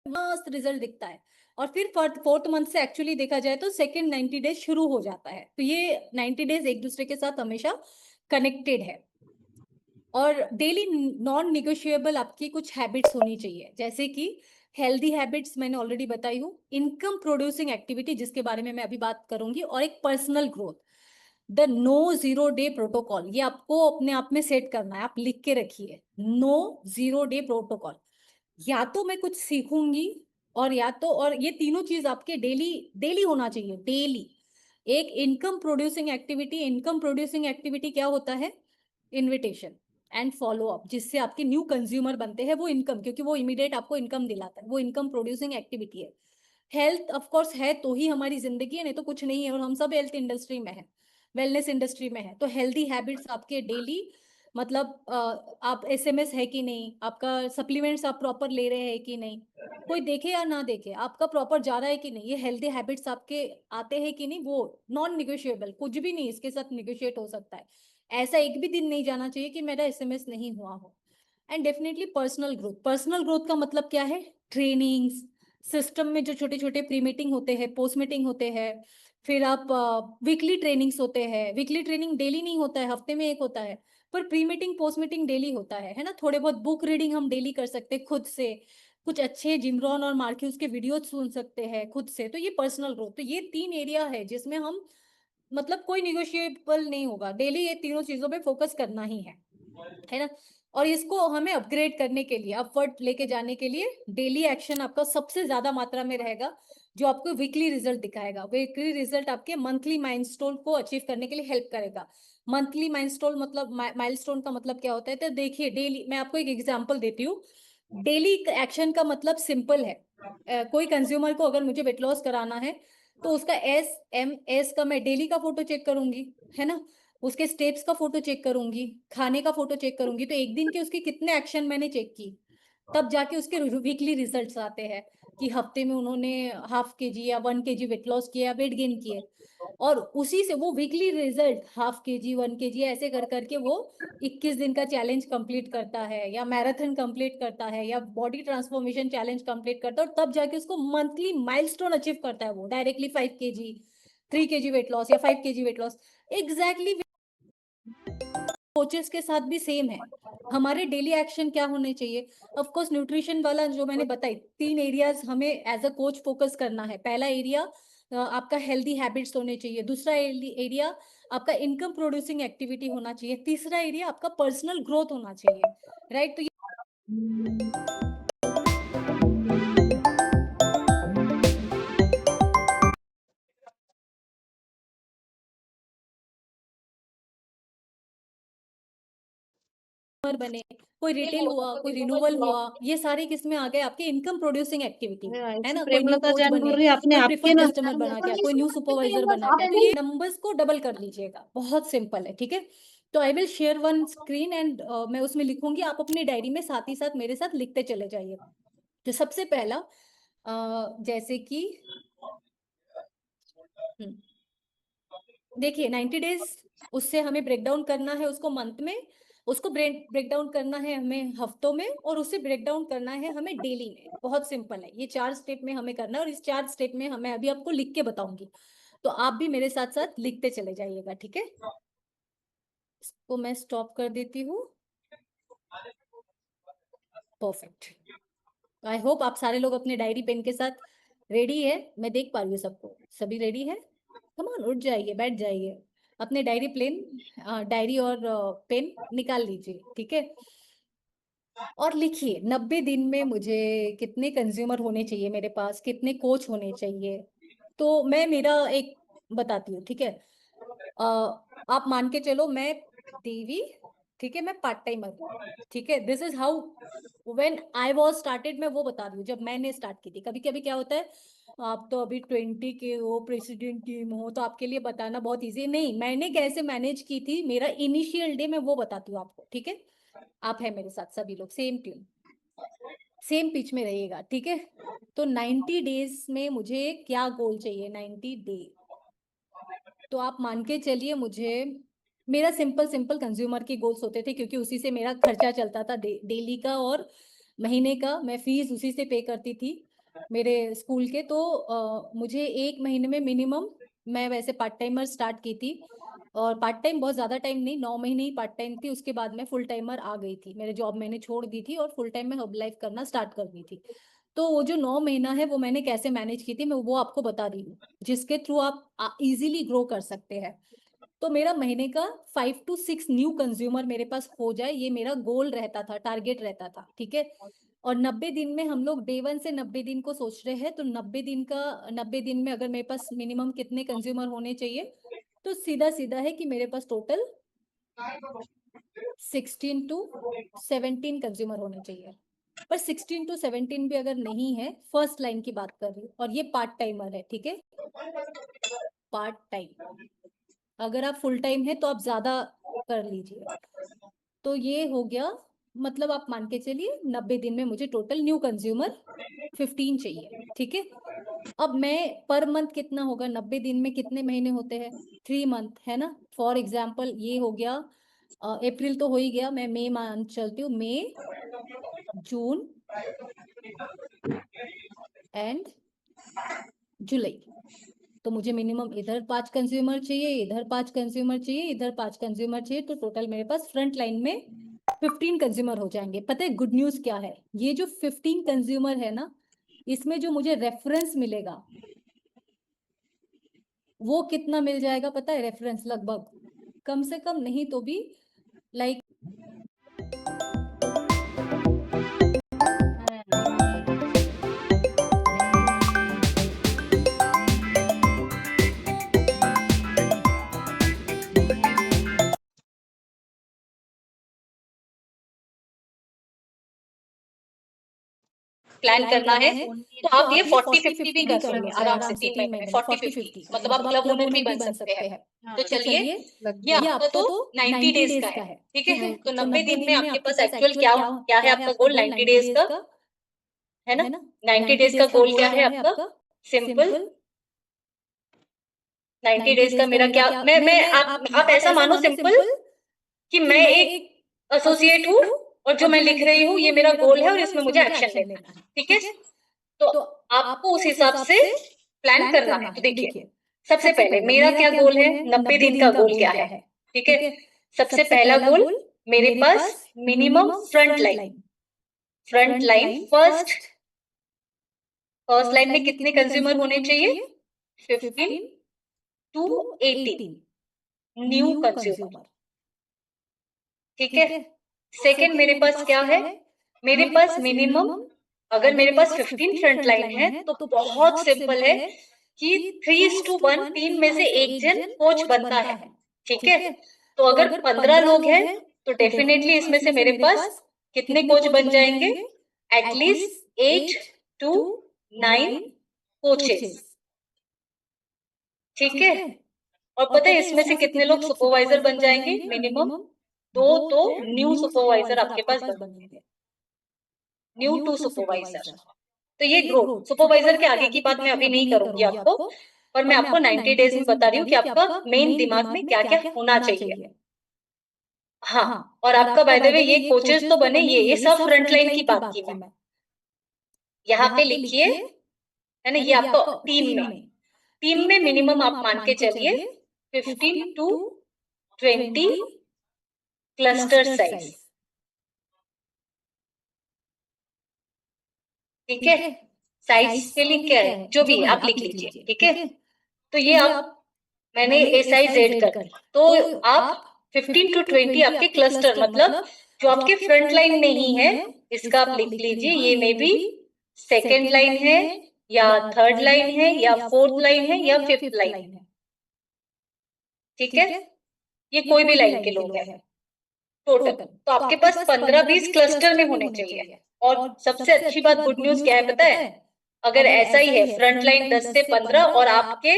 मस्त रिजल्ट दिखता है। और फिर फोर्थ मंथ से एक्चुअली देखा जाए तो सेकेंड 90 डेज शुरू हो जाता है। तो ये 90 डेज एक दूसरे के साथ हमेशा कनेक्टेड है। और डेली नॉन निगोशिएबल आपकी कुछ हैबिट्स होनी चाहिए, जैसे कि हेल्दी हैबिट्स मैंने ऑलरेडी बताई हूँ, इनकम प्रोड्यूसिंग एक्टिविटी जिसके बारे में मैं अभी बात करूंगी, और एक personal growth. The no zero day protocol, ये आपको अपने आप में सेट करना है, आप लिख के रखिए, नो जीरो डे प्रोटोकॉल। या तो मैं कुछ सीखूंगी, और या तो, और ये तीनों चीज आपके डेली डेली होना चाहिए, डेली। एक income producing activity, income producing activity क्या होता है? इनविटेशन एंड फॉलो अप, जिससे आपके न्यू कंज्यूमर बनते हैं, वो इनकम, क्योंकि वो इमीडिएट आपको इनकम दिलाता है, वो इनकम प्रोड्यूसिंग एक्टिविटी है। हेल्थ ऑफ कोर्स है तो ही हमारी जिंदगी है, नहीं तो कुछ नहीं है, और हम सब हेल्थ इंडस्ट्री में है, वेलनेस इंडस्ट्री में है। तो हेल्दी हैबिट्स आपके डेली, मतलब आप एसएमएस है कि नहीं, आपका सप्लीमेंट्स आप प्रॉपर ले रहे हैं कि नहीं, कोई देखे या ना देखे, आपका प्रॉपर जा रहा है कि नहीं, ये हेल्दी हैबिट्स आपके आते हैं कि नहीं, वो नॉन निगोशिएबल, कुछ भी नहीं इसके साथ निगोशिएट हो सकता है। ऐसा एक भी दिन नहीं जाना चाहिए कि मेरा एसएमएस नहीं हुआ हो। And definitely personal growth, personal growth का मतलब क्या है? ट्रेनिंग्स, सिस्टम में जो छोटे छोटे प्री मीटिंग होते हैं, पोस्ट मीटिंग होते हैं, फिर आप वीकली ट्रेनिंग्स होते हैं, वीकली ट्रेनिंग डेली नहीं होता है, हफ्ते में एक होता है, पर pre meeting post meeting daily होता है ना। थोड़े बहुत बुक रीडिंग हम डेली कर सकते हैं खुद से, कुछ अच्छे जिमरॉन और मार्क्यूस के वीडियो सुन सकते हैं खुद से। तो ये पर्सनल ग्रोथ, तो ये 3 एरिया है जिसमें हम, मतलब कोई निगोशिएबल नहीं होगा, डेली ये तीनों चीजों पे फोकस करना ही है ना। और इसको हमें अपग्रेड करने के लिए, अपवर्ड लेके जाने के लिए, डेली एक्शन आपका सबसे ज्यादा मात्रा में रहेगा, जो आपको वीकली रिजल्ट दिखाएगा। वीकली रिजल्ट आपके मंथली माइलस्टोन को अचीव करने के लिए हेल्प करेगा। मंथली माइलस्टोन मतलब, माइलस्टोन का मतलब क्या होता है? तो देखिए, डेली मैं आपको एक एग्जांपल देती हूँ। डेली एक्शन का मतलब सिंपल है। कोई कंज्यूमर को अगर मुझे वेट लॉस कराना है, तो उसका SMS का मैं डेली का फोटो चेक करूंगी, है ना, उसके स्टेप्स का फोटो चेक करूंगी, खाने का फोटो चेक करूंगी, तो एक दिन के उसके कितने एक्शन मैंने चेक की, तब जाके उसके वीकली रिजल्ट्स आते हैं कि हफ्ते में उन्होंने ½ kg या 1 kg वेट लॉस किया, वेट गेन किए। और उसी से वो वीकली रिजल्ट, ½ kg 1 kg ऐसे कर करके वो 21 दिन का चैलेंज कंप्लीट करता है, या मैराथन कंप्लीट करता है, या बॉडी ट्रांसफॉर्मेशन चैलेंज कंप्लीट करता है, और तब जाके उसको मंथली माइलस्टोन अचीव करता है, वो directly 5 kg, 3 kg weight loss या 5 kg weight loss. Exactly coaches के साथ भी सेम है। हमारे डेली एक्शन क्या होने चाहिए? ऑफ कोर्स न्यूट्रिशन वाला जो मैंने बताई, 3 एरियाज हमें एज अ कोच फोकस करना है। पहला एरिया आपका हेल्दी हैबिट्स होने चाहिए, दूसरा एरिया आपका इनकम प्रोड्यूसिंग एक्टिविटी होना चाहिए, तीसरा एरिया आपका पर्सनल ग्रोथ होना चाहिए, राइट। तो बने, कोई रिटेल हुआ, कोई रिन्यूअल हुआ, ये सारे किस में आ गए? आपके इनकम प्रोड्यूसिंग एक्टिविटी में, है ना। कोई न्यू प्रेमलता कोच जैन बोल बने, रही है अपने कोई आपके प्रिफर्ड ना। कस्टमर बना क्या, कोई न्यू सुपरवाइजर बना क्या, तो ये नंबर्स को डबल कर लीजिएगा, बहुत सिंपल है, ठीक है। तो I will share one screen, and मैं उसमें लिखूंगी, आप अपनी डायरी में साथ ही साथ मेरे साथ लिखते चले जाइए। तो सबसे पहला, जैसे कि देखिए 90 डेज, उससे हमें ब्रेक डाउन करना है उसको मंथ में, उसको ब्रेक डाउन करना है हमें हफ्तों में, और उसे ब्रेक डाउन करना है हमें डेली में। बहुत सिंपल है, ये 4 स्टेप में हमें करना है, और इस 4 स्टेप में हमें अभी आपको लिख के बताऊंगी, तो आप भी मेरे साथ साथ लिखते चले जाइएगा, ठीक है। इसको मैं स्टॉप कर देती हूँ। परफेक्ट। आई होप आप सारे लोग अपने डायरी पेन के साथ रेडी है, मैं देख पा रही हूँ सबको, सभी रेडी है। कम ऑन, उठ जाइए, बैठ जाइए, अपने डायरी और पेन निकाल लीजिए, ठीक है। और लिखिए 90 दिन में मुझे कितने कंज्यूमर होने चाहिए, मेरे पास कितने कोच होने चाहिए। तो मैं मेरा एक बताती हूँ, ठीक है। आप मान के चलो, मैं देवी, ठीक है, मैं पार्ट टाइमर हूँ, ठीक है। This is how when I was started, मैं वो बता रही हूँ जब मैंने स्टार्ट की थी। कभी कभी क्या होता है, आप तो अभी 20 के हो, प्रेसिडेंट टीम हो, तो आपके लिए बताना बहुत इजी नहीं, मैंने कैसे मैनेज की थी मेरा इनिशियल डे, मैं वो बताती हूँ आपको, ठीक है। आप है मेरे साथ, सभी लोग सेम टीम, सेम पिच में रहिएगा, ठीक है। तो 90 डेज में मुझे क्या गोल चाहिए? 90 डे, तो आप मान के चलिए, मुझे मेरा सिंपल सिंपल कंज्यूमर के गोल्स होते थे, क्योंकि उसी से मेरा खर्चा चलता था डेली का, और महीने का मैं फीस उसी से पे करती थी। मेरे स्कूल के, तो मुझे एक महीने में मिनिमम, मैं वैसे पार्ट टाइमर स्टार्ट की थी, और पार्ट टाइम बहुत ज्यादा टाइम नहीं, 9 महीने ही पार्ट टाइम थी, उसके बाद मैं फुल टाइमर आ गई थी, मेरे जॉब मैंने छोड़ दी थी और फुल टाइम में हर्ब लाइफ करना स्टार्ट कर दी थी। तो वो जो 9 महीना है वो मैंने कैसे मैनेज की थी, मैं वो आपको बता रही हूँ, जिसके थ्रू आप इजीली ग्रो कर सकते हैं। तो मेरा महीने का 5 to 6 न्यू कंज्यूमर मेरे पास हो जाए, ये मेरा गोल रहता था, टारगेट रहता था, ठीक है। और 90 दिन में हम लोग डे 1 से 90 दिन को सोच रहे हैं, तो 90 दिन में अगर मेरे पास मिनिमम कितने कंज्यूमर होने चाहिए, तो सीधा सीधा है कि मेरे पास टोटल 16 to 17 कंज्यूमर होने चाहिए। पर 16 to 17 भी अगर नहीं है, फर्स्ट लाइन की बात कर रही हूँ, और ये पार्ट टाइमर है, ठीक है, पार्ट टाइम। अगर आप फुल टाइम है तो आप ज्यादा कर लीजिए। तो ये हो गया, मतलब आप मान के चलिए 90 दिन में मुझे टोटल न्यू कंज्यूमर 15 चाहिए, ठीक है। अब मैं पर मंथ कितना होगा, 90 दिन में कितने महीने होते हैं, 3 मंथ है ना। फॉर एग्जाम्पल ये हो गया, अप्रैल तो हो ही गया, मैं मई मान चलती हूँ, मई, जून एंड जुलाई। तो मुझे मिनिमम इधर 5 कंज्यूमर चाहिए, इधर 5 कंज्यूमर चाहिए, इधर 5 कंज्यूमर चाहिए, तो टोटल मेरे पास फ्रंट लाइन में 15 कंज्यूमर हो जाएंगे। पता है गुड न्यूज क्या है, ये जो 15 कंज्यूमर है ना, इसमें जो मुझे रेफरेंस मिलेगा वो कितना मिल जाएगा पता है, रेफरेंस लगभग कम से कम नहीं तो भी लाइक प्लान करना है तो आप ये 40-50 भी कर कर लेंगे सकते हैं आराम से आराम से 3 3 महीने में महीने में 40-50 40-50, मतलब आप मतलब आप क्लब क्लब ओनर भी ओनर भी बन बन सकते सकते हैं। हैं। तो तो चलिए चलिए, ये ये आपका आपका तो तो 90 90 डेज का डेज है, का है, ठीक ठीक है। है। तो तो 90 90 दिन में दिन में आपके आपके पास पास एक्चुअल एक्चुअल क्या क्या क्या है क्या है आपका आपका गोल गोल 90 90 डेज डेज का, का, है ना। है ना। 90 90 डेज का डेज का गोल गोल क्या क्या है है आपका, आपका, सिंपल। सिंपल। 90 90 डेज का डेज का मेरा मेरा क्या, क्या, मैं मैं आप आप ऐसा ऐसा मानो मानो सिंपल सिंपल कि कि मैं मैं एक एक एसोसिएट हूँ एसोसिएट हूँ, और जो और मैं जो मैं लिख लिख रही रही हूँ हूँ ये ये मेरा मेरा गोल है गोल और है, और इसमें इसमें मुझे मुझे एक्शन एक्शन लेना है, लेना है, ठीक है। ठीक है। तो तो आपको उस आपको उस हिसाब हिसाब से से प्लान प्लान करना करना है। तो है। तो देखिए देखिए, सबसे सबसे पहले पहले मेरा मेरा क्या क्या गोल है, गोल है, 90 90 दिन का दिन का गोल गोल क्या क्या है, है, ठीक है। ठीक है। सबसे सबसे पहला पहला गोल गोल, मेरे मेरे पास पास minimum minimum front front line, line, front front line line first, first, first first line में लाइन में कितने कितने कंज्यूमर कंज्यूमर होने होने चाहिए, चाहिए, 15 15 to to 18 18 new new consumer, consumer, ठीक है। ठीक है। सेकंड सेकंड मेरे मेरे पास पास क्या क्या है, है, मेरे मेरे पास पास मिनिमम, मिनिमम, अगर अगर मेरे मेरे पास पास 15 15 फ्रंट फ्रंट लाइन लाइन है है, तो तो बहुत बहुत सिंपल है सिंपल है कि कि 3:1 3:1 टीम टीम में में से से एक एक जन जन कोच कोच बनता बनता है, है, ठीक है। ठीक है। तो तो अगर अगर 15 15 लोग लोग हैं हैं तो तो डेफिनेटली डेफिनेटली इसमें से इसमें से मेरे मेरे पास पास कितने कितने कोच कोच बन बन जाएंगे, जाएंगे, at least at least 8 8 to to 9 9 coaches, coaches, ठीक है। ठीक है। और और पता है पता है इसमें से इसमें से कितने कितने लोग लोग सुपरवाइजर सुपरवाइजर बन बन जाएंगे, जाएंगे, मिनिमम मिनिमम दो दो तो तो न्यू न्यू सुपरवाइजर सुपरवाइजर आपके आपके पास पास बनेंगे, बनेंगे, new new two two supervisor. Supervisor. तो तो ये ये ग्रोथ ग्रोथ, सुपरवाइजर के सुपरवाइजर के आगे की आगे की बात मैं बात मैं अभी अभी नहीं नहीं करूंगी करूंगी आपको, आपको, पर मैं पर मैं आपको आपको 90 90 डेज में डेज में बता रही बता हूँ रही कि हूँ कि आपका आपका मेन मेन दिमाग में दिमाग में क्या क्या क्या क्या होना होना चाहिए। चाहिए। हाँ, हाँ, और और आपका आपका by the by way the way ये ये कोचेस तो कोचेस तो बने, बने, ये ये सब सब फ्रंट फ्रंट लाइन की लाइन की बात की बात की मैं। मैं। यहाँ यहाँ पे पे लिखिए, लिखिए, है ना, है ना, ये ये आपका आपका टीम टीम में, में, टीम में टीम में मिनिमम मिनिमम आप आप मान के मान के चलिए चलिए 15 15 to to 20 20 cluster cluster size, size, ठीक है। ठीक है। साइज साइज स्पेलिंग क्या स्पेलिंग है, क्या है, जो जो भी है भी है आप आप लिख लिख लीजिए, लीजिए, ठीक है। ठीक है। तो तो ये ये आप, आप, मैंने मैंने S I S I Z Z कर, कर, तो तो आप आप 15 टू 15 टू 20 20 आपके आपके क्लस्टर, क्लस्टर, मतलब मतलब जो जो आपके आपके फ्रंट फ्रंट लाइन लाइन नहीं नहीं है, है, इसका इसका आप आप लिख लिख लीजिए, लीजिए, ये ये maybe maybe second second line line है है, या या थर्ड थर्ड लाइन लाइन है है, या या फोर्थ फोर्थ लाइन है लाइन है, या या फिफ्थ फिफ्थ लाइन है, लाइन है, ठीक है। ठीक है। ये ये कोई भी कोई भी लाइन के लाइन के लोग हैं लोग हैं टोटल। टोटल। तो तो आपके आपके पास पास 15-20 15-20 क्लस्टर में क्लस्टर में होने होने चाहिए। चाहिए। और और सबसे सबसे अच्छी अच्छी बात बात गुड गुड न्यूज न्यूज क्या है क्या है पता पता है, है, अगर अगर ऐसा ऐसा ही है ही है फ्रंट फ्रंट लाइन लाइन 10 से 10 से 15 15 और और आपके आपके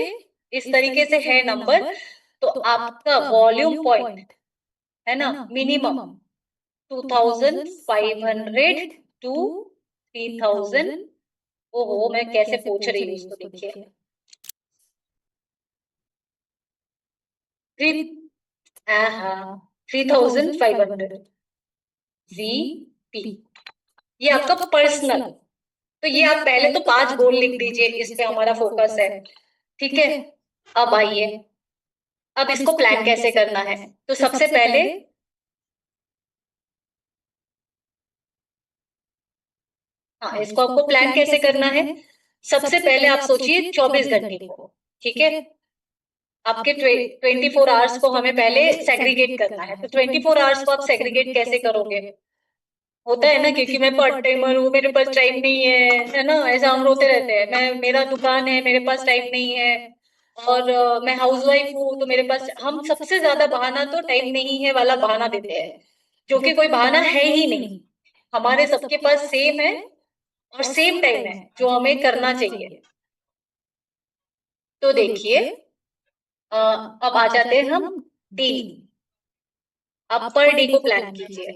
इस इस तरीके से तरीके से है है नंबर, नंबर, तो तो आपका आपका वॉल्यूम वॉल्यूम पॉइंट, पॉइंट, है ना, है ना, मिनिमम मिनिमम 2500 2500 टू टू 3000। 3000। ओहो, ओहो, मैं मैं कैसे कैसे पूछ पूछ रही हूँ रही हूँ इसको, इसको, देखिए देखिए। 3, थ्री, हाँ, आहा, 3500 3500 जी पी, GP, ये ये आपका आपका पर्सनल, पर्सनल, तो ये आप पहले तो 5 गोल लिख दीजिए, इस पे हमारा फोकस है, ठीक है। अब आइए, अब इसको प्लान कैसे करना है। तो सबसे पहले हाँ, इसको आपको प्लान कैसे करना है। सबसे पहले आप सोचिए 24 घंटे को, ठीक है। आपके 24 आवर्स को हमें पहले सेग्रीगेट करना है। तो 24 आवर्स को आप सेग्रीगेट कैसे करोगे। होता है ना, क्योंकि मैं पार्ट टाइमर हूँ, मेरे पास टाइम नहीं है ना, ऐसा हम रोते रहते हैं। मैं, मेरा दुकान है, मेरे पास टाइम नहीं है। और मैं हाउसवाइफ हूँ, तो मेरे पास, हम सबसे ज्यादा बहाना तो टाइम नहीं है वाला बहाना देते हैं, जो कि कोई बहाना है ही नहीं। हमारे सबके पास सेम है और सेम टाइम है जो हमें करना चाहिए। तो देखिए, अब आ जाते हैं हम डेली। आप पर डे को प्लान कीजिए।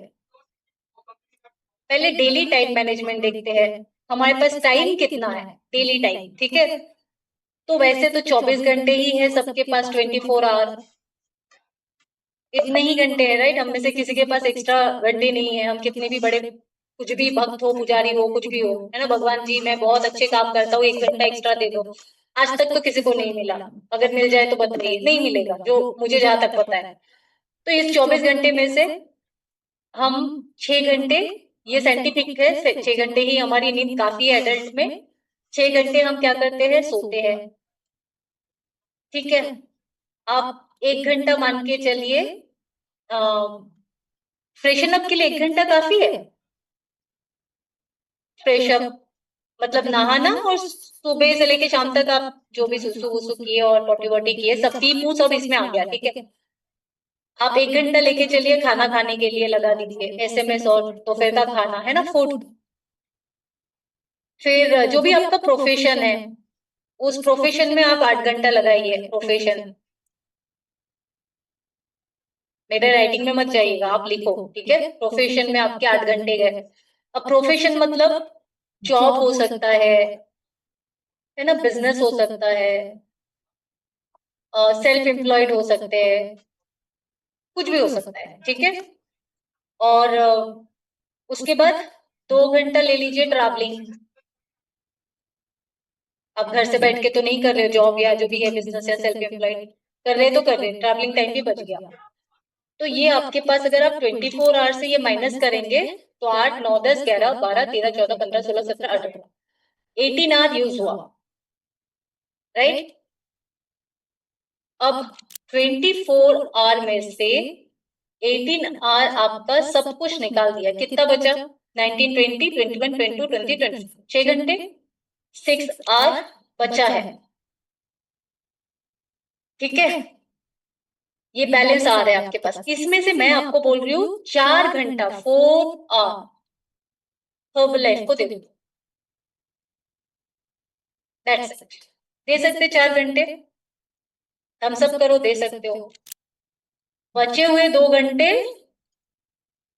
पहले डेली टाइम मैनेजमेंट देखते हैं, हमारे पास टाइम कितना है, डेली टाइम, ठीक है। तो वैसे तो 24 घंटे ही है सबके पास, 24 आवर, इतने ही घंटे हैं, राइट। हम में से किसी के पास एक्स्ट्रा घंटे नहीं है। हम कितने भी बड़े, कुछ भी भक्त हो, पुजारी हो, कुछ भी हो, है ना, भगवान जी मैं बहुत अच्छे काम करता हूँ, 1 घंटा एक्स्ट्रा दे दो। आज तक तो किसी को नहीं मिला। अगर मिल जाए तो बताइए, नहीं मिलेगा, जो मुझे जहां तक पता है। तो इस 24 घंटे में से हम 6 घंटे, ये साइंटिफिक है, 6 घंटे ही हमारी नींद काफी है एडल्ट में। 6 घंटे हम क्या करते हैं, सोते हैं, ठीक है। आप 1 घंटा मान के चलिए, फ्रेशन अप के लिए 1 घंटा काफी है। फ्रेश अप मतलब नहाना, और सुबह से लेके शाम तक आप जो भी सुसु वुसु किए और पोटी वोटी किए, सब पी पू सब इसमें आ गया, ठीक है। आप 1 घंटा लेके चलिए खाना खाने के लिए लगा दीजिए, एसएमएस और दोपहर का खाना, है ना, फूड। फिर जो भी आपका प्रोफेशन है, उस प्रोफेशन में आप 8 घंटा लगाइए। प्रोफेशन, मेरे राइटिंग में मत जाइएगा, आप लिखो, ठीक है। प्रोफेशन में आपके 8 घंटे गए। अब प्रोफेशन मतलब जॉब हो सकता है ना, बिजनेस हो सकता है, सेल्फ एम्प्लॉयड हो सकते हैं, कुछ भी हो सकता है, ठीक है। और उसके बाद 2 घंटा ले लीजिए ट्रैवलिंग। आप घर से बैठ के तो नहीं कर रहे हो जॉब या जो भी है बिजनेस या सेल्फ एम्प्लॉयड, कर रहे तो कर रहे, ट्रैवलिंग टाइम भी बच गया। तो ये आपके पास, अगर आप 24 आवर्स से ये माइनस करेंगे, तो 8, 9, 10, 11, 12, 13, 14, 15, 16, 17, 18, 18 आवर यूज हुआ, राइट। अब 24 आवर में से 18 आवर आपका सब कुछ निकाल दिया, कितना बचा, 19, 20, 21, 22, 20, 20, 6 घंटे, 6 आवर बचा है, ठीक है। ये बैलेंस आ रहा है आपके पास। इसमें से मैं आपको बोल रही हूँ 4 घंटा, 4 आवर हर्बल लाइफ को दे दो, दैट्स इट। दे सकते 4 घंटे, थम्स अप करो, दे सकते हो। बचे हुए 2 घंटे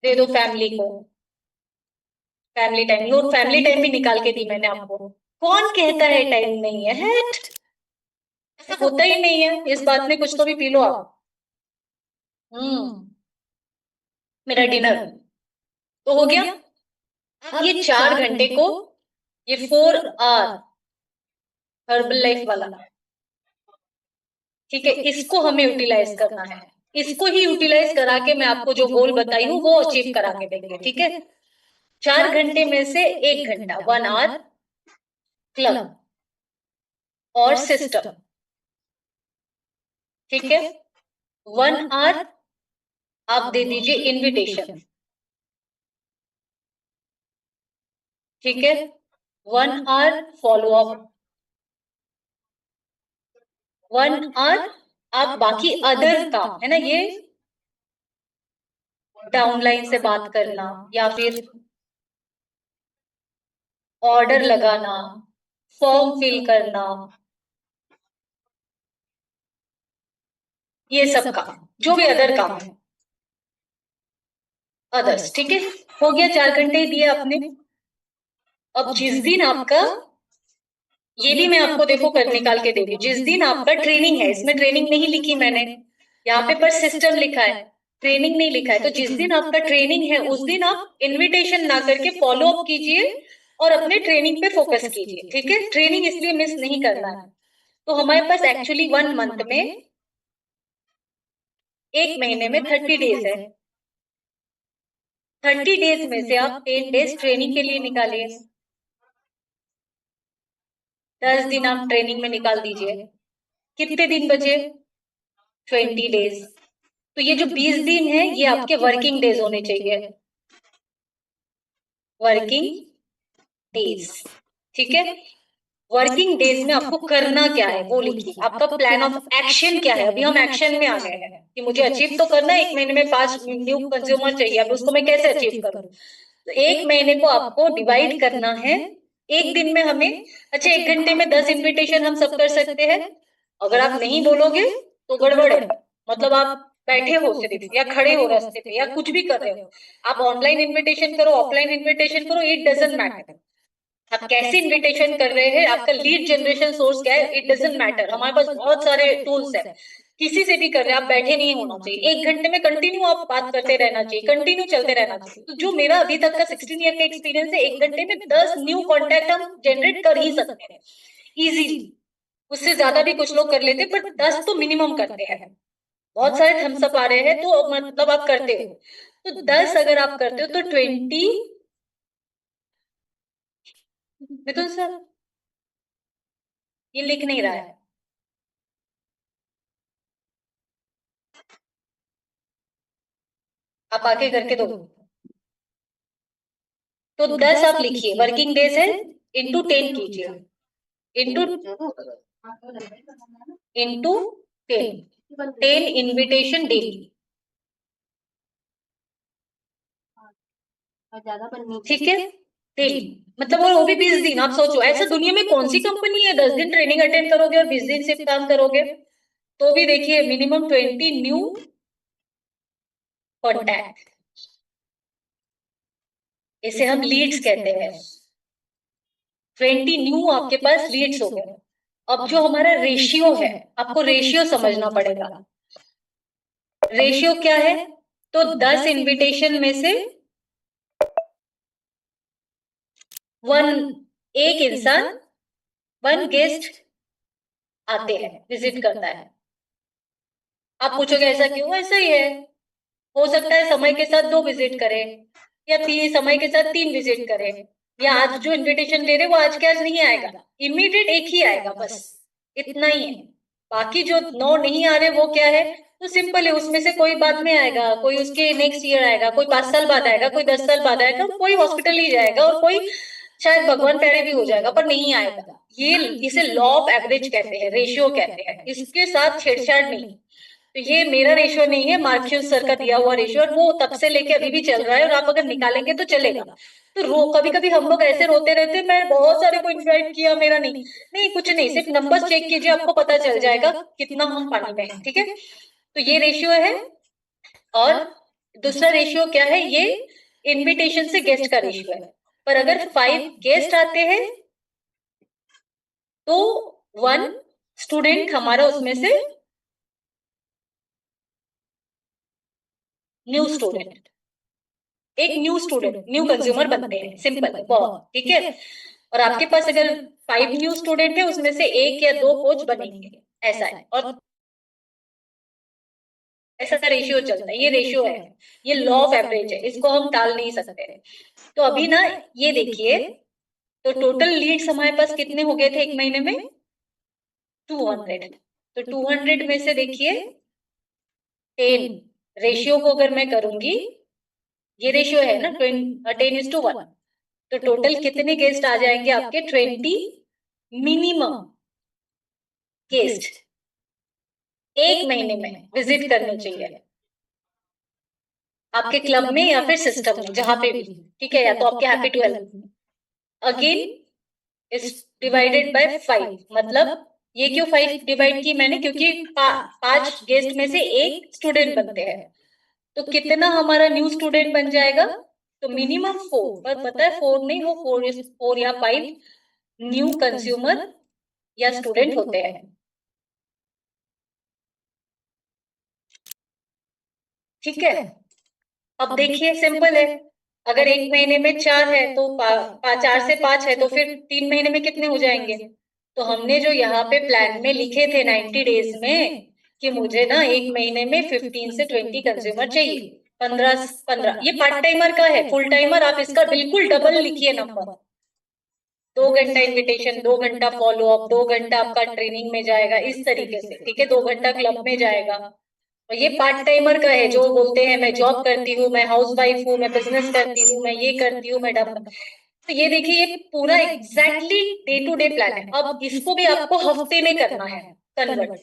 दे दो फैमिली को, फैमिली टाइम। लो, फैमिली टाइम भी निकाल के दी मैंने आपको। कौन कहता है टाइम नहीं है, हैट, ऐसा होता ही नहीं है। इस बात में कुछ तो भी पी लो आप। मेरा डिनर तो हो गया। अब ये 4 घंटे को, ये 4 आवर हर्बल लाइफ वाला, ठीक है, इसको हमें यूटिलाइज करना है। इसको ही यूटिलाइज करा के मैं आपको जो गोल बताई हूँ वो अचीव करा के देंगे, ठीक है। 4 घंटे में से 1 घंटा, 1 आवर क्लब और सिस्टम, ठीक है। 1 आवर आप दे दीजिए इनविटेशन, ठीक है। 1 आवर फॉलो अप, 1 आवर आप बाकी अदर काम, है ना, ये डाउनलाइन से बात करना या फिर ऑर्डर लगाना, फॉर्म फिल करना, ये सब काम, जो भी अदर काम है, अदर्स, ठीक है। हो गया, 4 घंटे ही दिए आपने। अब जिस दिन आपका, ये भी मैं आपको देखो कर निकाल के दे दी, जिस दिन आपका ट्रेनिंग है, इसमें ट्रेनिंग नहीं लिखी मैंने, यहाँ पे पर सिस्टम लिखा है, ट्रेनिंग नहीं लिखा है। तो जिस दिन आपका ट्रेनिंग है उस दिन आप इनविटेशन ना करके फॉलो अप कीजिए और अपने ट्रेनिंग पे फोकस कीजिए, ठीक है। ट्रेनिंग इसलिए मिस नहीं करना है। तो हमारे पास एक्चुअली 1 मंथ में, एक महीने में 30 डेज है। 30 डेज में से आप 10 डेज ट्रेनिंग के लिए निकालिए। 10 दिन आप ट्रेनिंग में निकाल दीजिए, कितने दिन बचे? 20 डेज। तो ये जो 20 दिन है ये आपके वर्किंग डेज होने चाहिए, वर्किंग डेज, ठीक है। वर्किंग डेज में आपको करना क्या है वो लिखिए, आपका प्लान ऑफ एक्शन क्या है। अभी हम एक्शन में आ गए हैं कि मुझे अचीव तो करना है, 1 महीने में 5 न्यू कंज्यूमर चाहिए, अब उसको मैं कैसे अचीव करूं। तो 1 महीने को आपको डिवाइड करना है। एक दिन में हमें, अच्छा 1 घंटे में 10 इन्विटेशन हम सब कर सकते हैं। अगर आप नहीं बोलोगे तो गड़बड़ है, मतलब आप बैठे हो सिर्फ या खड़े हो रास्ते पे या कुछ भी कर रहे हो, आप ऑनलाइन इन्विटेशन करो, ऑफलाइन इन्विटेशन करो, इट डजंट मैटर। आप कैसे इन्विटेशन कर रहे हैं, आपका लीड जनरेशन सोर्स क्या है, इट डजंट मैटर। हमारे पास बहुत सारे टूल्स है, किसी से भी कर रहे हैं, आप बैठे नहीं होना चाहिए। 1 घंटे में कंटिन्यू आप बात करते रहना चाहिए, कंटिन्यू चलते रहना चाहिए। तो जो मेरा अभी तक का 16 ईयर का एक्सपीरियंस है, 1 घंटे में 10 न्यू कॉन्टैक्ट हम जनरेट कर ही सकते हैं इजीली। उससे ज्यादा भी कुछ लोग कर लेते, बट 10 तो मिनिमम करते हैं। बहुत सारे थम्स अप आ रहे हैं तो मतलब आप करते हो। तो 10 अगर आप करते हो तो 20, मिथुन सर ये लिख नहीं रहा है, आप आगे करके दो। तो 10 आप लिखिए, वर्किंग डेज है, इंटू 10 कीजिए, इंटू इंटू 10 इन्विटेशन डेली, ठीक है। डेली मतलब वो भी 20 दिन। आप सोचो ऐसा दुनिया में कौन सी कंपनी है 10 दिन ट्रेनिंग अटेंड करोगे और 20 दिन सिर्फ काम करोगे। तो भी देखिए मिनिमम 20 न्यू कॉन्टैक्ट, इसे हम लीड्स कहते हैं। 20 न्यू आपके पास लीड्स हो गए। अब जो हमारा रेशियो है, आपको रेशियो समझना पड़ेगा। रेशियो क्या है? तो 10 इन्विटेशन में से एक इंसान 1 गेस्ट आते हैं, विजिट करता है। आप पूछोगे ऐसा क्यों? ऐसा ही है, हो सकता है समय के साथ 2 विजिट करे, या समय के साथ 3 विजिट करे, या आज जो इन्विटेशन दे रहे वो आज के आज नहीं आएगा, इमीडिएट एक ही आएगा, बस इतना ही है। बाकी जो 9 नहीं आ रहे वो क्या है? तो सिंपल है, उसमें से कोई बाद में आएगा, कोई उसके नेक्स्ट ईयर आएगा, कोई 5 साल बाद आएगा, कोई 10 साल बाद आएगा, कोई हॉस्पिटल ही जाएगा, और कोई शायद भगवान प्यारे भी हो जाएगा पर नहीं आएगा। ये इसे लॉ ऑफ एवरेज कहते हैं, रेशियो कहते हैं, इसके साथ छेड़छाड़ नहीं। तो ये मेरा रेशियो नहीं है, मार्क्यूस सर का दिया हुआ रेशियो, और वो तब से लेके अभी भी चल रहा है, और आप अगर निकालेंगे तो चलेगा। तो कभी कभी हम लोग ऐसे रोते रहते हैं, मैं बहुत सारे को इन्वाइट किया, मेरा नहीं। नहीं कुछ नहीं, सिर्फ नंबर्स चेक कीजिए, आपको पता चल जाएगा कितना हम पानी में हैं, ठीक है। तो ये रेशियो है। और दूसरा रेशियो क्या है? ये इनविटेशन से गेस्ट का रेशियो है। पर अगर 5 गेस्ट आते हैं तो 1 स्टूडेंट हमारा उसमें से न्यू स्टूडेंट, एक न्यू स्टूडेंट, न्यू कंज्यूमर बनते हैं, सिंपल बहुत, ठीक है। और आपके पास अगर 5 न्यू स्टूडेंट है, उसमें से 1 या 2 कोच बनेंगे, ऐसा है। और ऐसा रेशियो चलता है, ये रेशियो है, ये लॉ ऑफ एवरेज है, इसको हम टाल नहीं सकते। तो अभी ना ये देखिए, तो टोटल लीड्स हमारे पास कितने हो गए थे 1 महीने में? 200। तो 200 में से देखिए 10 रेशियो को अगर मैं करूंगी, ये रेशियो है ना 10:1, तो टोटल कितने गेस्ट आ जाएंगे आपके? 20 मिनिमम गेस्ट 1 महीने में विजिट करने चाहिए, आपके क्लब में या फिर सिस्टम में, जहां पे भी, ठीक है, या तो आपके हैप्पी टू हेल्प। अगेन इस डिवाइडेड बाय 5, मतलब ये क्यों 5 डिवाइड की मैंने? क्योंकि 5 गेस्ट में से एक स्टूडेंट बनते हैं। तो कितना हमारा न्यू स्टूडेंट बन जाएगा? तो मिनिमम 4, पर पता है 4 नहीं, वो 4 या 5 न्यू कंज्यूमर या स्टूडेंट होते हैं, ठीक है। अब देखिए सिंपल है, अगर एक महीने में 4 है तो 4 से 5 है तो फिर 3 महीने में कितने हो जाएंगे? तो हमने जो यहाँ पे प्लान में लिखे थे 90 डेज में कि मुझे ना एक महीने में 15 से 20 कंज्यूमर चाहिए, 15 ये पार्ट टाइमर का है। फुल टाइमर आप इसका बिल्कुल डबल लिखिए नंबर। 2 घंटा इन्विटेशन, 2 घंटा फॉलो अप, 2 घंटा आपका ट्रेनिंग में जाएगा, इस तरीके से, ठीक है। 2 घंटा क्लब में जाएगा। और ये पार्ट टाइमर का है, जो बोलते हैं मैं जॉब करती हूँ, मैं हाउस वाइफ हूँ, मैं बिजनेस करती हूँ, मैं ये करती हूँ, मैं डब। तो ये देखिए, ये पूरा exactly day to day plan है। अब इसको भी आपको हफ्ते में करना है कन्वर्ट।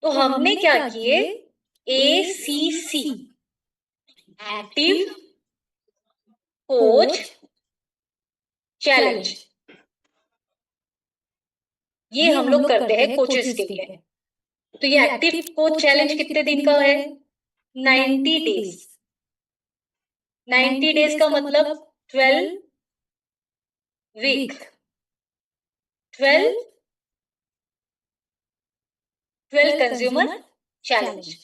तो हमने क्या किए, ACC, एक्टिव कोच चैलेंज, ये हम लोग करते हैं कोचेस के लिए। तो ये एक्टिव कोच चैलेंज कितने दिन का है? 90 डेज। 90 डेज का मतलब 12 वीक, 12 कंज्यूमर चैलेंज।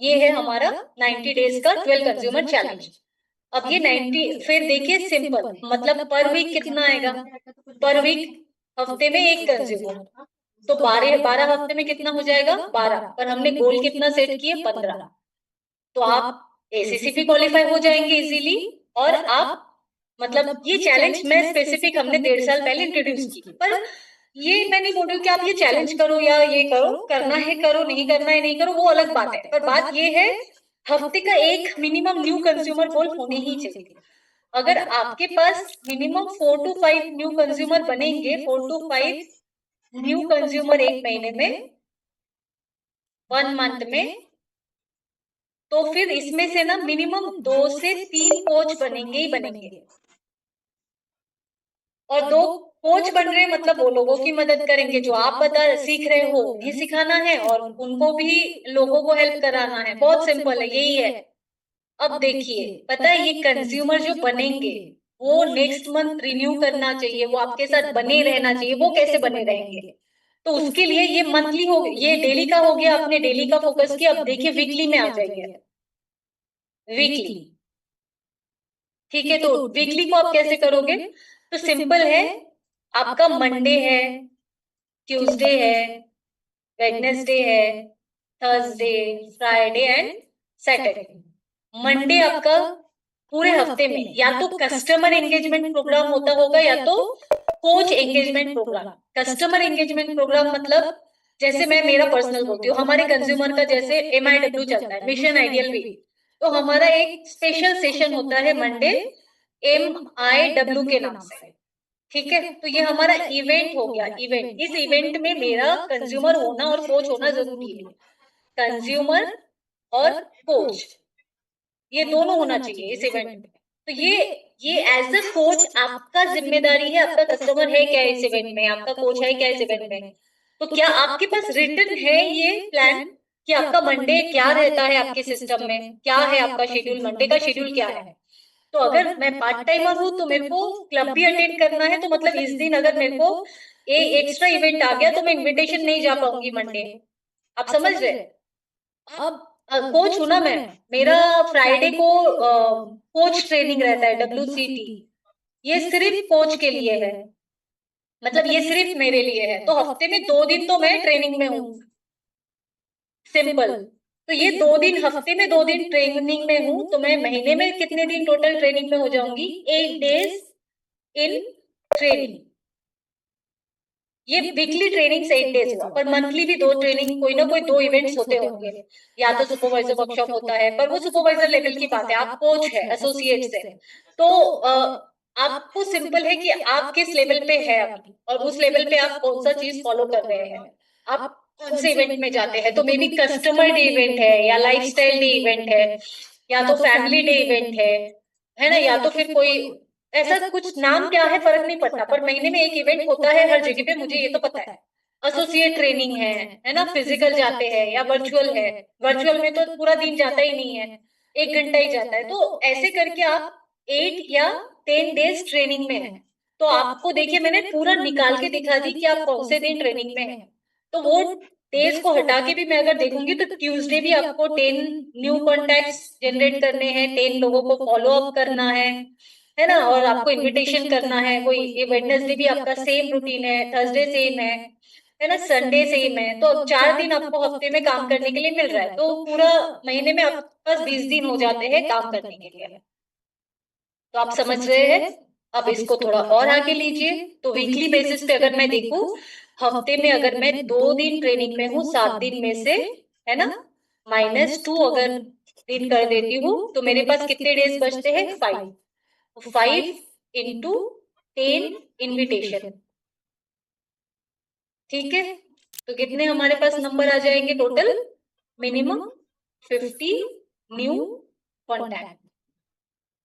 ये है हमारा 90 डेज का 12 कंज्यूमर चैलेंज। अब ये 90, फिर देखिए सिंपल, मतलब पर वीक कितना आएगा? पर वीक हफ्ते में एक कंज्यूमर, तो 12 हफ्ते में कितना हो जाएगा? 12। पर हमने गोल कितना सेट किए? 15। तो आप ACCP क्वालिफाई हो जाएंगे इजीली। और आप, मतलब ये चैलेंज मैं स्पेसिफिक हमने 1.5 साल पहले इंट्रोड्यूस की, पर ये मैं नहीं बोल रही हूँ कि आप ये चैलेंज करो या ये करो, करना है करो, नहीं करना है नहीं करो, वो अलग बात है। पर बात ये है, हफ्ते का एक मिनिमम न्यू कंज्यूमर गोल होने ही चाहिए। अगर आपके पास मिनिमम 4 to 5 न्यू कंज्यूमर बनेंगे, 4 to 5 न्यू कंज्यूमर एक महीने में, 1 मंथ में, तो फिर इसमें से ना मिनिमम 2 से 3 कोच बनेंगे ही बनेंगे। और 2 कोच बन रहे मतलब वो लोगों की मदद करेंगे, जो आप सीख रहे हो उन्हें सिखाना है, और उनको भी लोगों को हेल्प कराना है। बहुत सिंपल है, यही है। अब देखिए, पता है ये कंज्यूमर जो बनेंगे वो नेक्स्ट मंथ रिन्यू करना चाहिए, वो आपके साथ बने रहना चाहिए। वो कैसे बने रहेंगे? तो उसके लिए ये मंथली हो, ये डेली का हो गया, आपने डेली का फोकस किया। अब देखिए वीकली में आ जाइए, वीकली, ठीक है। तो वीकली को आप कैसे करोगे? तो सिंपल है, आपका मंडे है, ट्यूसडे है, वेडनेसडे है, Thursday, Friday and Saturday. Monday आपका पूरे हफ्ते में या तो कस्टमर एंगेजमेंट प्रोग्राम होता होगा या तो coach engagement program. Customer engagement program मतलब, जैसे मैं मेरा पर्सनल बोलती हूँ, हमारे कंज्यूमर का जैसे MIW चलता है, मिशन आइडियल वीक, तो हमारा एक स्पेशल सेशन होता है मंडे, MIW के नाम से, ठीक है। तो ये हमारा इवेंट हो गया। इवेंट, इस इवेंट में मेरा कंज्यूमर होना और कोच होना जरूरी है। कंज्यूमर और कोच, ये दोनों होना चाहिए इस इवेंट में। तो ये एज अ कोच आपका जिम्मेदारी है, आपका कस्टमर है क्या इस इवेंट में, आपका कोच है क्या इस इवेंट में। तो क्या आपके पास रिटन है ये प्लान कि आपका मंडे क्या रहता है, आपके सिस्टम में क्या है, आपका शेड्यूल, मंडे का शेड्यूल क्या है। तो अगर मैं पार्ट टाइमर हूँ तो मेरे को क्लब भी अटेंड करना है, तो मतलब इस दिन अगर मेरे को एक्स्ट्रा इवेंट आ गया तो मैं इन्विटेशन नहीं जा पाऊंगी मंडे। आप समझ रहे? अब कोच हूं ना मैं, मेरा फ्राइडे को कोच ट्रेनिंग रहता है, WCT। ये सिर्फ कोच के लिए है, मतलब ये सिर्फ मेरे लिए है। तो हफ्ते में 2 दिन तो मैं ट्रेनिंग में हूँ, सिंपल। तो ये 2 दिन, हफ्ते में 2 दिन ट्रेनिंग में हूँ, तो मैं महीने में कितने दिन टोटल ट्रेनिंग में हो जाऊंगी? 8 डेज इन ट्रेनिंग। ये वीकली ट्रेनिंग से 8 डेज हुआ, पर मंथली भी 2 ट्रेनिंग, कोई ना कोई 2 इवेंट्स होते होंगे। या तो सुपरवाइजर वर्कशॉप होता है, पर वो सुपरवाइजर लेवल की बात है, आप कोच है, एसोसिएट से। तो आपको सिंपल है कि आप किस लेवल पे है अभी, और उस लेवल पे आप कौन सा चीज फॉलो कर रहे हैं, आप कौन से इवेंट में जाते हैं। तो may be customer day event है, या लाइफस्टाइल डे इवेंट है, या तो फैमिली डे इवेंट है ना, या तो फिर कोई ऐसा कुछ नाम क्या है फर्क नहीं पड़ता, पर महीने में एक इवेंट होता है हर जगह पे, मुझे ये तो पता है। एसोसिएट ट्रेनिंग है ना, फिजिकल जाते हैं या वर्चुअल है। वर्चुअल में तो पूरा दिन जाता ही नहीं है, 1 घंटा ही जाता है। तो ऐसे करके आप 8 या 10 डेज ट्रेनिंग में है। तो आपको देखिए, मैंने पूरा निकाल के दिखा दी कि आप कौन से दिन ट्रेनिंग में है। तो वो डेज को हटा के भी मैं अगर देखूंगी तो ट्यूसडे भी आपको 10 न्यू कॉन्टैक्ट्स जनरेट करने हैं, 10 लोगों को फॉलो अप करना है ना, और आपको इनविटेशन करना है कोई। ये वेडनेसडे भी आपका सेम रूटीन है, थर्सडे सेम है ना, संडे सेम है। तो अब 4 दिन आपको हफ्ते में काम करने के लिए मिल रहा है, तो पूरा महीने में आपके पास 20 दिन हो जाते हैं काम करने के लिए। तो आप समझ रहे हैं। अब इसको थोड़ा और आगे लीजिए। तो वीकली बेसिस पे अगर मैं देखूं, हफ्ते में अगर मैं 2 दिन ट्रेनिंग में हूँ 7 दिन में से, है ना, -2 अगर दिन कर देती हूँ तो मेरे पास कितने डेज बचते हैं? 5। 5 इंटू 10 इन्विटेशन, ठीक है। तो कितने हमारे पास नंबर आ जाएंगे टोटल? मिनिमम 50 न्यू कॉन्टैक्ट,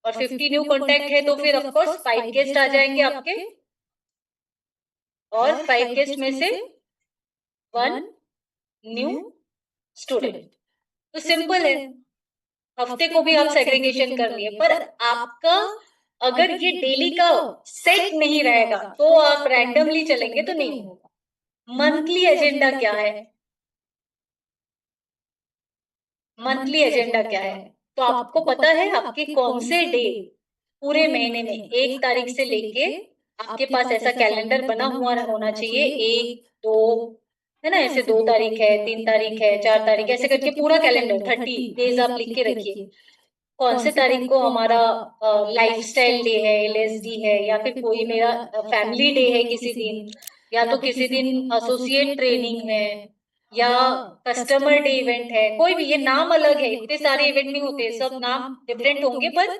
और 50 न्यू कॉन्टैक्ट है तो फिर ऑफकोर्स 5 गेस्ट आ जाएंगे आपके, और 5 गेस्ट में से 1 न्यू स्टूडेंट। तो सिंपल है, हफ्ते को भी आप सेग्रीगेशन कर लिए। पर आपका अगर ये डेली का सेट नहीं रहेगा तो आप रैंडमली चलेंगे तो नहीं होगा। मंथली एजेंडा क्या है? मंथली एजेंडा क्या है? तो आपको पता है आपके कौन से डे पूरे महीने में 1 तारीख से लेके आपके पास ऐसा कैलेंडर बना हुआ होना चाहिए। 1, 2, है ना, ऐसे 2 तारीख है, 3 तारीख है, 4 तारीख, ऐसे करके पूरा कैलेंडर 30 डेज आप लिख के रखिए। कौन से तारीख को हमारा लाइफस्टाइल डे है, एलएसडी है, या फिर कोई मेरा फैमिली डे है किसी दिन, या तो किसी दिन एसोसिएट ट्रेनिंग है, या कस्टमर डे इवेंट है, कोई भी। ये नाम अलग है, इतने सारे इवेंट नहीं होते, सब नाम डिफरेंट होंगे, पर